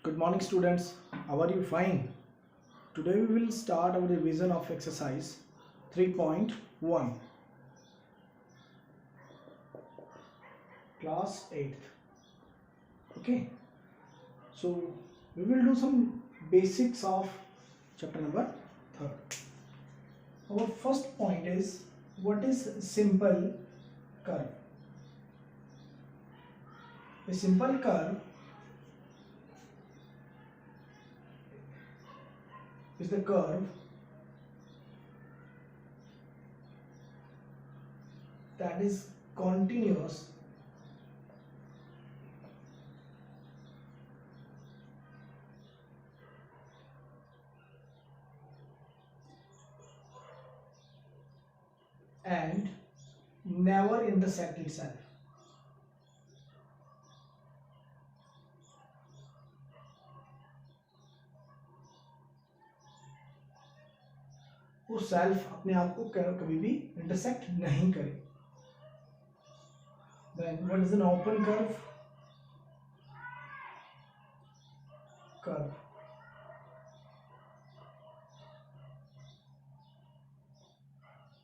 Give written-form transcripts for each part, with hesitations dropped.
Good morning students, how are you? Fine. Today we will start our revision of exercise 3.1 class 8th. Okay, so we will do some basics of chapter number 3rd. Our first point is, what is simple curve? A simple curve is the curve that is continuous and never intersect itself. वो self अपने आप को कभी भी intersect नहीं करे. Then what is an open curve? Curve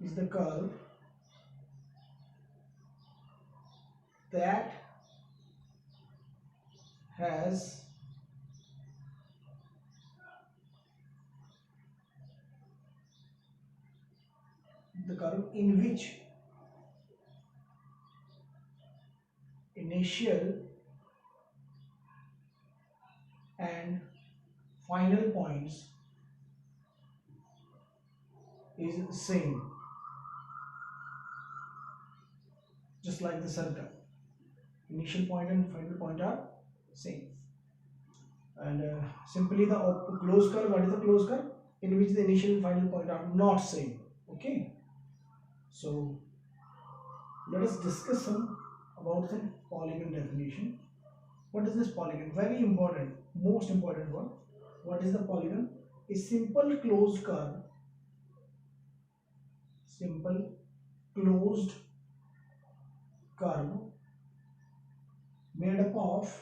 is the curve that has the curve in which initial and final points is same, just like the circle. Initial point and final point are same. And simply the closed curve, what is the closed curve? In which the initial and final point are not same. Okay, so let us discuss about some polygon definition. What is this polygon? Very important, most important one. What is the polygon? A simple closed curve, simple closed curve made up of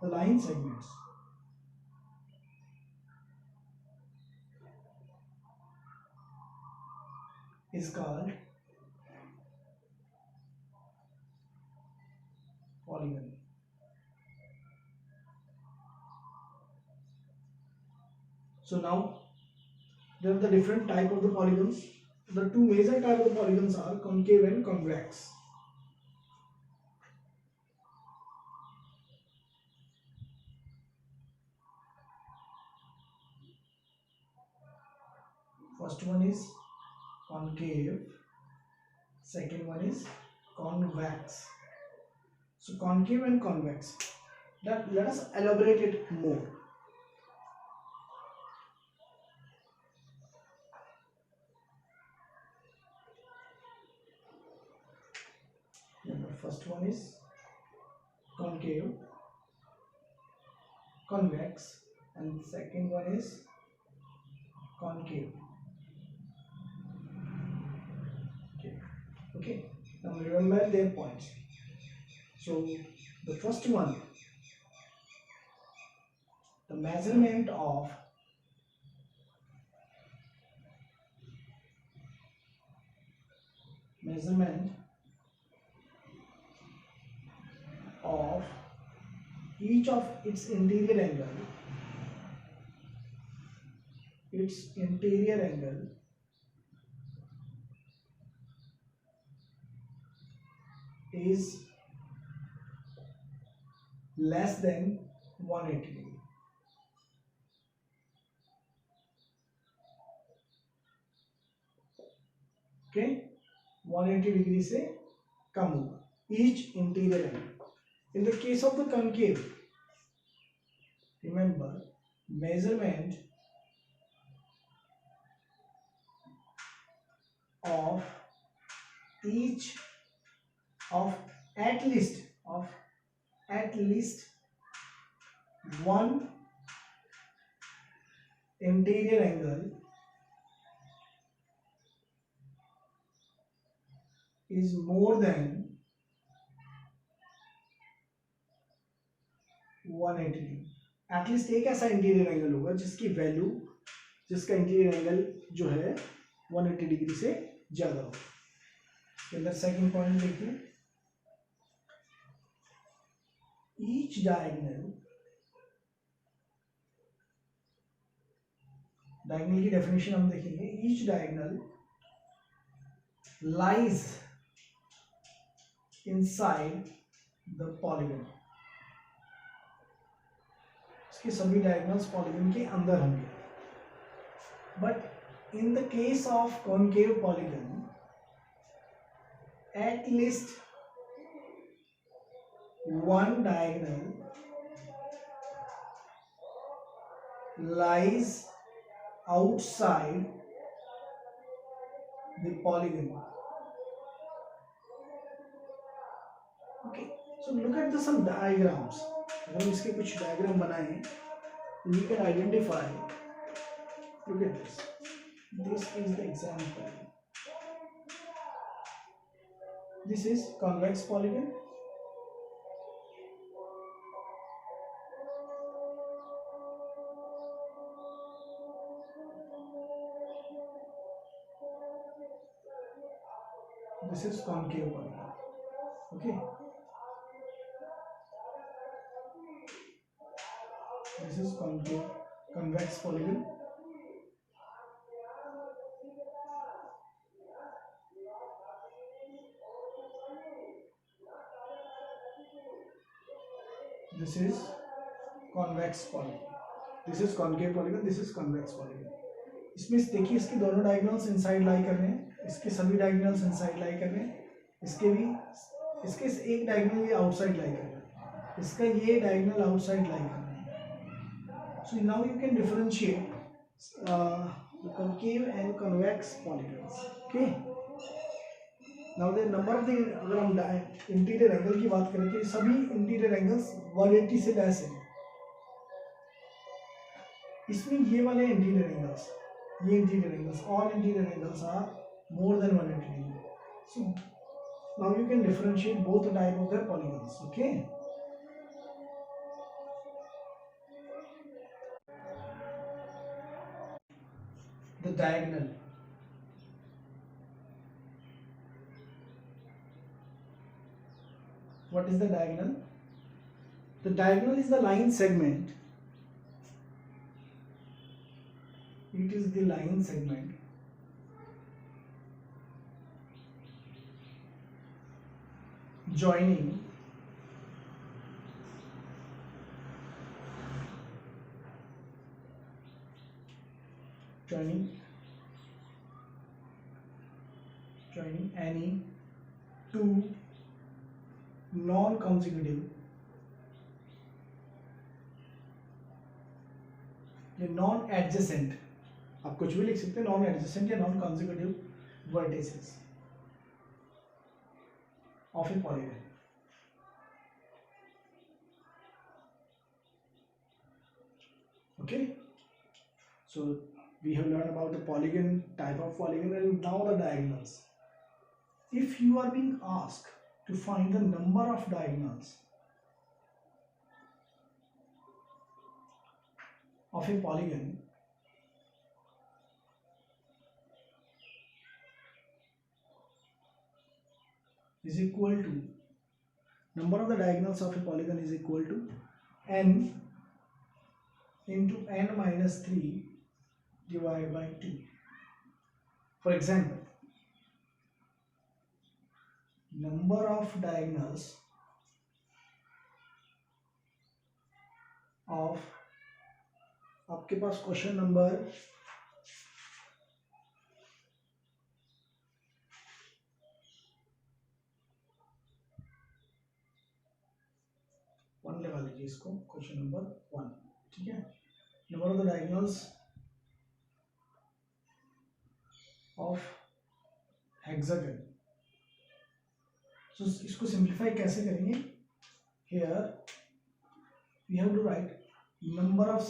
the line segments. Is called polygon. So now there are the different type of the polygons. The two major type of polygons are concave and convex. First one is concave, second one is convex. So concave and convex, let us elaborate it more. First one is concave, convex, and second one is concave. Okay, now remember their points. So the first one, the measurement of each of its interior angle is less than 180 degree. Okay, 180 degree से कम होगा each interior angle. In the case of the concave, remember, measurement of each of at least one interior angle is more than 180 degree. At least एक ऐसा interior angle होगा जिसकी value, जिसका interior angle जो है 180 degree से ज्यादा हो। इसके अंदर सेकंड पॉइंट देखिए, ईच डायगोनल, डायगोनल की डेफिनेशन हम देखेंगे, each diagonal lies inside the polygon, इसके सभी डायगोनल्स पॉलीगन के अंदर होंगे। But in the case of concave polygon, at least one diagonal lies outside the polygon. Okay, so look at some diagrams. अगर हम इसके कुछ डायग्राम बनाएं, we can identify. Look at this. This is the example. This is convex polygon. This is concave polygon. Okay. This is concave, convex polygon. This is convex polygon. This is concave polygon. This is convex polygon. इसमें देखिए, इसके दोनों diagonals inside lie कर रहे हैं, इसके सभी diagonals inside lie कर रहे हैं, इसके भी, इसके एक डायगोनल ये आउटसाइड लाई कर रहा है, इसका ये डायगोनल आउटसाइड लाई कर रहा है। So now you can differentiate concave and convex polygons. Okay. Now the number of the, अगर हम इंटीरियर एंगल की बात करें तो ये सभी इंटीरियर एंगल्स 180 से लेस है। इसमें ये वाले इंटीरियर एंगल्स, ये interior angles, all interior angles are more than 180 degree. So now you can differentiate both the type of the polygons. Okay. The diagonal. What is the diagonal? The diagonal is the line segment. It is the line segment joining any two non-consecutive या non adjacent, आप कुछ भी लिख सकते हैं, non adjacent या non consecutive vertices of A polygon. Okay, so we have learned about the polygon, type of polygon, and now the diagonals. If you are being asked to find the number of diagonals of a polygon, is equal to, number of the diagonals of a polygon is equal to n into n minus 3 divided by 2. For example, number of diagonals of, आपके पास question number 1 लगा लीजिए इसको, question number 1, ठीक है. Number of the diagonals of hexagon. So इसको simplify कैसे करेंगे? Here we have to write number of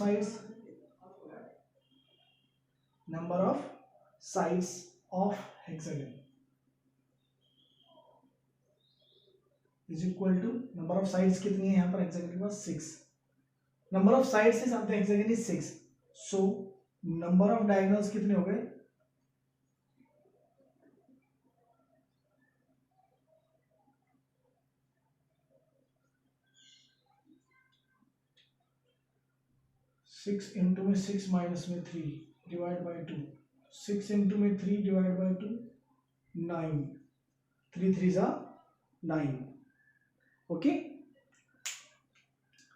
sides of hexagon is equal to, number of sides कितनी है यहाँ पर hexagon के पास? 6. number of sides is of the hexagon is 6, so number of diagonals कितने हो गए? 6 into में 6 माइनस में 3 डिवाइड बाय 2, 6 into में 3 divide by 2 9, 3 3s are 9. Okay,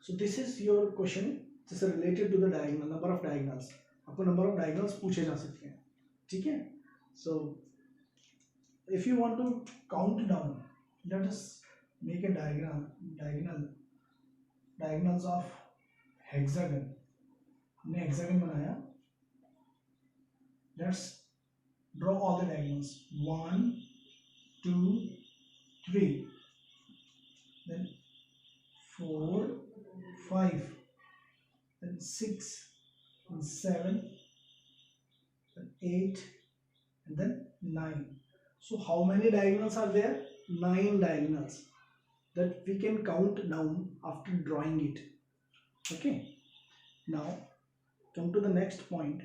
so this is your question. This is related to the diagonal, number of diagonals. आपको number of diagonals पूछे जा सकते हैं, ठीक है? So if you want to count down, let us make a diagonals of hexagon. हमने hexagon बनाया. Let's draw all the diagonals. 1 2 3, then 4 5, then 6 and 7, then 8, and then 9. So how many diagonals are there? 9 diagonals that we can count down after drawing it. Okay, now come to the next point.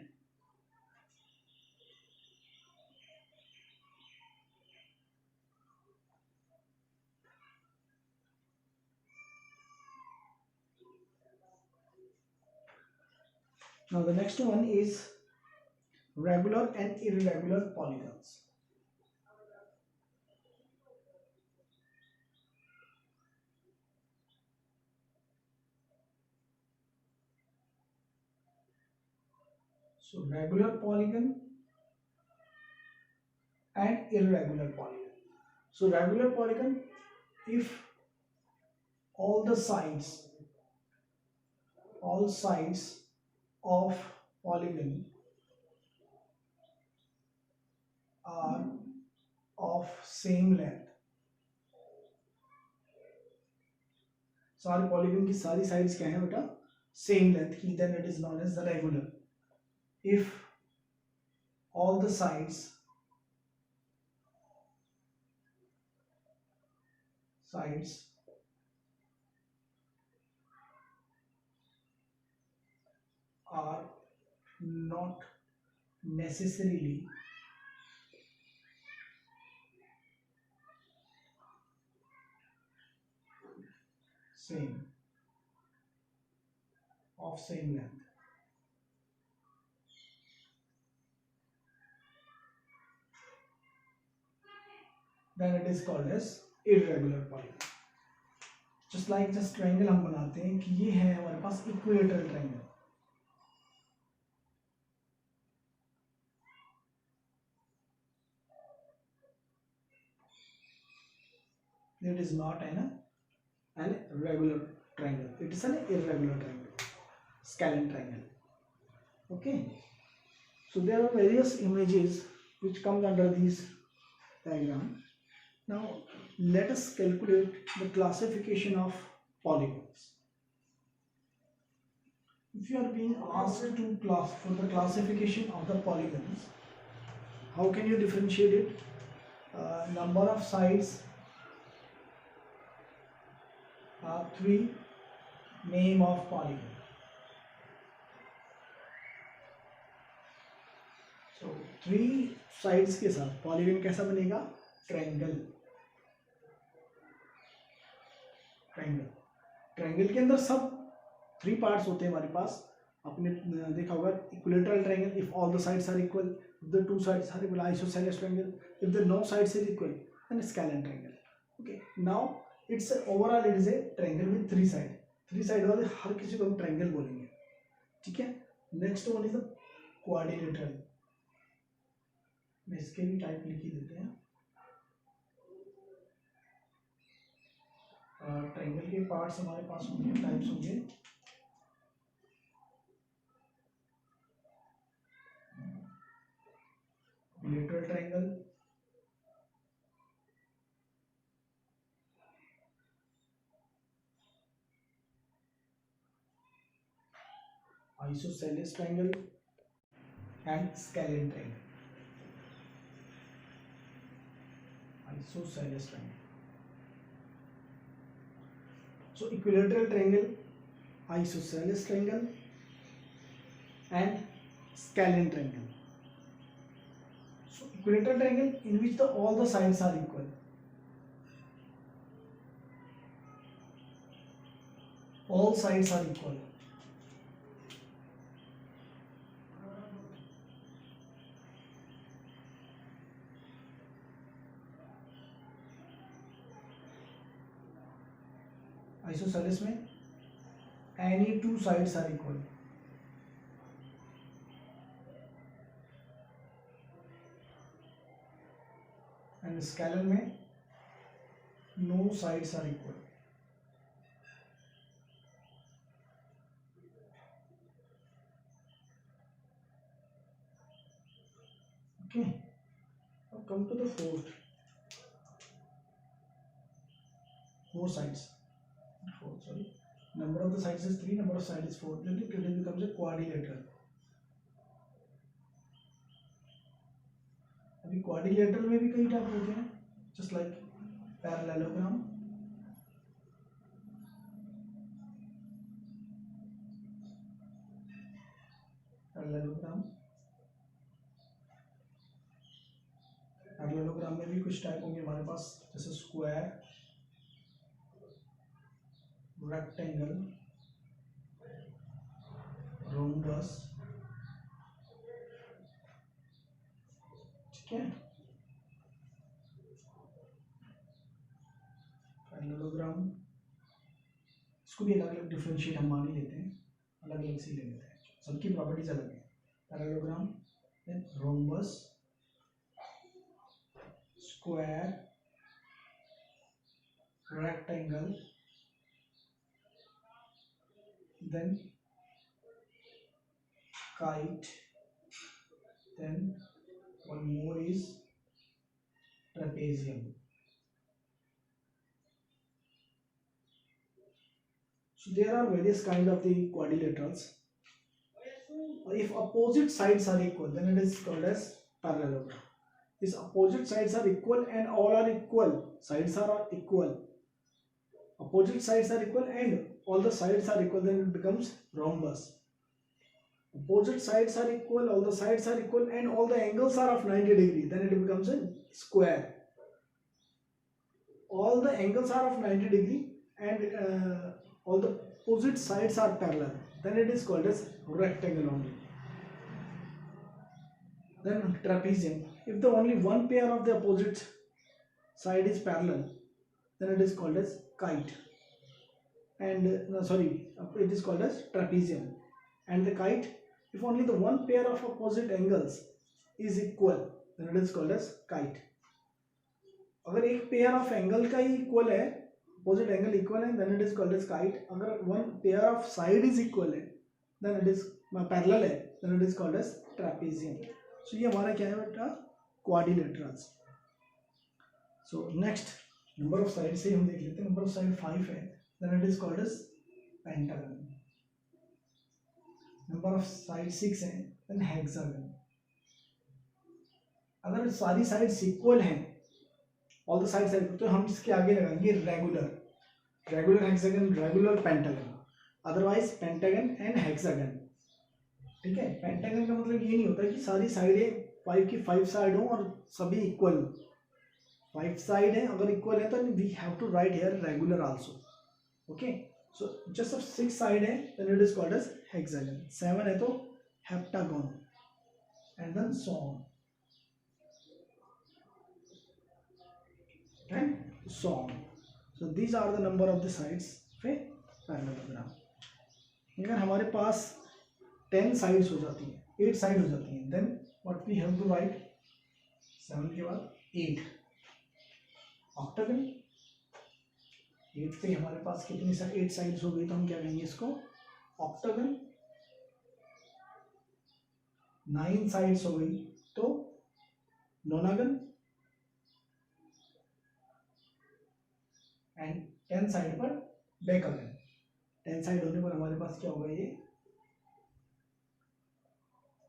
Now the next one is regular and irregular polygons. So regular polygon and irregular polygon. So regular polygon, if all sides of polygon are of same length. सारे polygon की सारी sides क्या है बेटा? Same length की, then it is known as the regular. If all the sides are not necessarily of same length, then it is called as irregular polygon. Just like just triangle हम बनाते हैं कि ये है हमारे पास equilateral triangle. It is not an regular triangle. It is an irregular triangle, scalene triangle. Okay. So there are various images which come under these diagram. Now let us calculate the classification of polygons. If you are being asked to for the classification of the polygons, how can you differentiate it? Number of sides, 3, name of polygon. So 3 sides के साथ polygon कैसा बनेगा? Triangle. Triangle के अंदर सब 3 parts होते हैं हमारे पास. आपने देखा होगा equilateral triangle, if all the sides are equal, if the 2 sides are equal, isosceles triangle, if the no sides are equal, then scalene triangle. Okay, now it's overall it is a triangle with 3 sides. 3 side वाले हर किसी को हम triangle बोलेंगे, ठीक है. Next one is the quadrilateral. इसके भी type लिख ही देते हैं. ट्रायंगल के पार्ट्स हमारे पास होंगे, टाइप्स होंगे. Lateral triangle, isosceles triangle and scalene triangle. Isosceles triangle. So equilateral triangle isosceles triangle and scalene triangle. So equilateral triangle in which all the sides are equal. All sides are equal. Isosceles में any two sides are equal. And scalene में no sides are equal. Okay, now come to the four sides. Sorry, number of the sides is 3, number of sides is 4. Then it becomes a quadrilateral. अभी quadrilateral में भी कई type होते हैं, just like parallelogram, parallelogram में भी कुछ type होंगे हमारे पास, जैसे स्क्वायर, रेक्टेंगल, रोम्बस, ठीक है। पैरेललोग्राम इसको भी अलग अलग डिफरेंशिएट हम मान ही लेते हैं, अलग अलग से ले लेते हैं, सबकी प्रॉपर्टीज अलग है। Parallelogram, then rhombus, square, rectangle, then kite, then one more is trapezium. So there are various kind of the quadrilaterals. If opposite sides are equal, then it is called as parallelogram. If opposite sides are equal and all are equal, sides are equal, opposite sides are equal and all the sides are equal, then it becomes rhombus. Opposite sides are equal, all the sides are equal and all the angles are of 90 degree, then it becomes a square. All the angles are of 90 degree and all the opposite sides are parallel, then it is called as rectangle only. Then trapezium, if the only one pair of the opposite side is parallel, then it is called as kite. And it is called as trapezium. And the kite, if only the one pair of opposite angles is equal, then it is called as kite. अगर एक pair of angle का ही equal है, opposite angle equal है, then it is called as kite. अगर one pair of side is equal है, then it is parallel है, then it is called as trapezium. So ये हमारा क्या है बेटा, quadrilaterals. So next, number of sides से हम देख लेते हैं. Number of side 5 है, then it is called as pentagon. Number of side 6 है, then hexagon. अगर सारी sides equal हैं, all the sides are equal, तो हम इसके आगे लगाएंगे regular, regular hexagon, regular pentagon. Otherwise pentagon and hexagon. ठीक है, पेंटागन का मतलब ये नहीं होता कि सारी साइडें 5 की 5 साइड हो और सभी इक्वल. 5 साइड है, अगर इक्वल है तो we have to write here regular also. Okay, so just 6 side है, then it is called as hexagon. 7 है तो heptagon and then so on and so on. So these are the number of the sides of a parallelogram. अगर हमारे पास 10 sides हो जाती हैं, 8 side हो जाती हैं, then what we have to write, 7 के बाद 8 ऑक्टागन. 8 पे हमारे पास कितनी 8 साइड्स हो गई, तो हम क्या कहेंगे इसको, ऑक्टागन. 9 साइड्स हो गई तो नोनागन. एंड 10 साइड पर डेकागन. 10 साइड होने पर हमारे पास क्या होगा ये,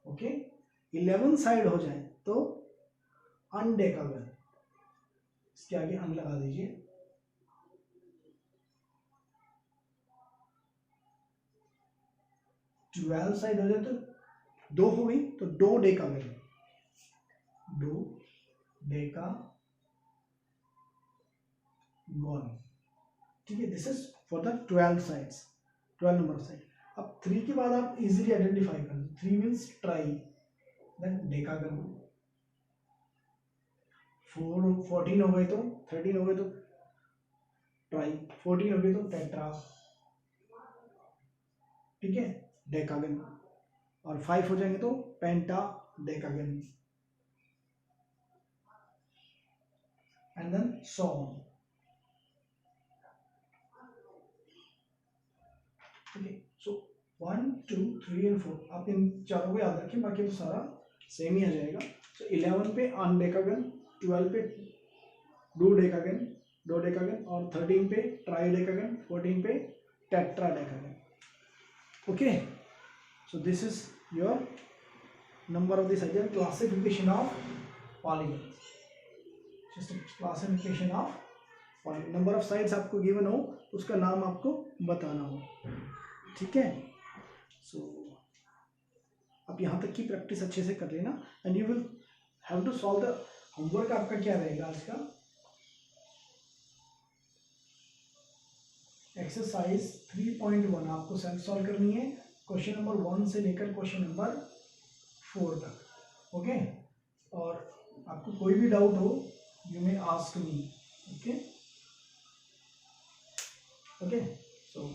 ओके. 11 साइड हो जाए तो अनडेकागन. इसके आगे अन लगा दीजिए. 12 साइड हो जाए तो 2 हो गई, तो 2 डेकागन, 2 डेकागन, ठीक है। This is for the 12 sides, 12 number side. अब 3 के बाद आप इजीली आइडेंटिफाई कर, 3 मीन्स ट्राई, देन डेकागन, 14 हो गए तो 13 हो गए तो ट्राई, 14 हो गए तो टेट्रा, ठीक है, डेकागन, और 5 हो जाएंगे तो pentadecagon, and then so on, ठीक है। सो 1 2 3 एंड 4 आप इन चारों को याद रखें, बाकी तो सारा सेम ही आ जाएगा। सो 11 पे अनडेकागन, 12 पे डू डेकागन, दो डेकागन, और 13 पे ट्राई डेकागन, 14 पे tetra decagon. Okay, so this is your number of the sides, classification of polygons, just a classification of polygon, number of sides आपको given हो तो उसका नाम आपको बताना हो, ठीक है। so आप यहाँ तक की प्रैक्टिस अच्छे से कर लेना, and you will have to solve the homework. आपका क्या रहेगा आज का, एक्सरसाइज 3.1 आपको सेल्फ सॉल्व करनी है, क्वेश्चन नंबर 1 से लेकर क्वेश्चन नंबर 4 तक। ओके, और आपको कोई भी डाउट हो you may ask me. Okay, so